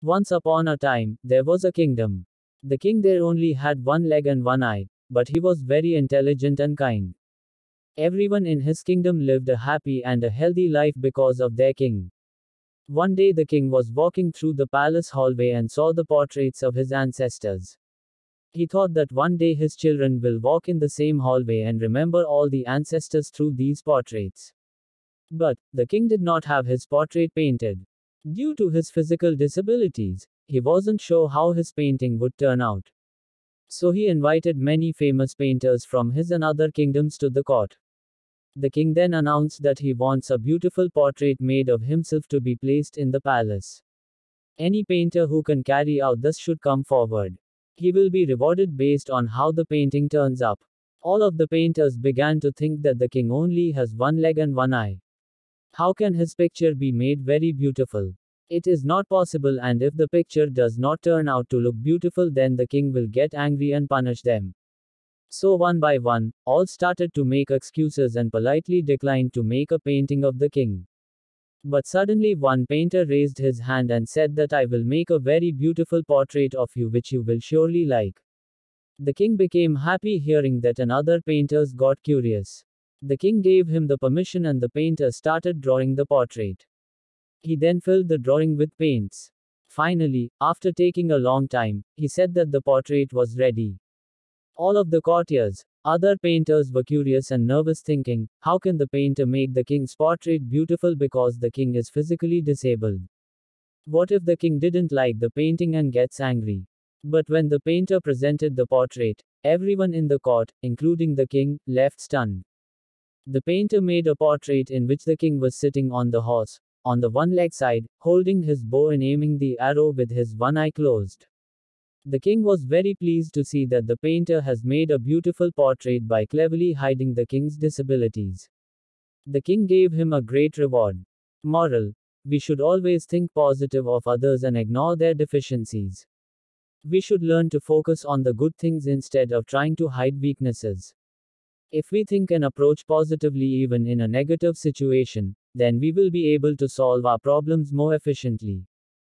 Once upon a time, there was a kingdom. The king there only had one leg and one eye, but he was very intelligent and kind. Everyone in his kingdom lived a happy and a healthy life because of their king. One day the king was walking through the palace hallway and saw the portraits of his ancestors. He thought that one day his children will walk in the same hallway and remember all the ancestors through these portraits. But, the king did not have his portrait painted. Due to his physical disabilities, he wasn't sure how his painting would turn out. So he invited many famous painters from his and other kingdoms to the court. The king then announced that he wants a beautiful portrait made of himself to be placed in the palace. Any painter who can carry out this should come forward. He will be rewarded based on how the painting turns up. All of the painters began to think that the king only has one leg and one eye. How can his picture be made very beautiful? It is not possible, and if the picture does not turn out to look beautiful, then the king will get angry and punish them. So one by one, all started to make excuses and politely declined to make a painting of the king. But suddenly one painter raised his hand and said that I will make a very beautiful portrait of you which you will surely like. The king became happy hearing that, and other painters got curious. The king gave him the permission and the painter started drawing the portrait. He then filled the drawing with paints. Finally, after taking a long time, he said that the portrait was ready. All of the courtiers, other painters were curious and nervous, thinking, how can the painter make the king's portrait beautiful because the king is physically disabled? What if the king didn't like the painting and gets angry? But when the painter presented the portrait, everyone in the court, including the king, left stunned. The painter made a portrait in which the king was sitting on the horse, on the one leg side, holding his bow and aiming the arrow with his one eye closed. The king was very pleased to see that the painter has made a beautiful portrait by cleverly hiding the king's disabilities. The king gave him a great reward. Moral: we should always think positive of others and ignore their deficiencies. We should learn to focus on the good things instead of trying to hide weaknesses. If we think and approach positively even in a negative situation, then we will be able to solve our problems more efficiently.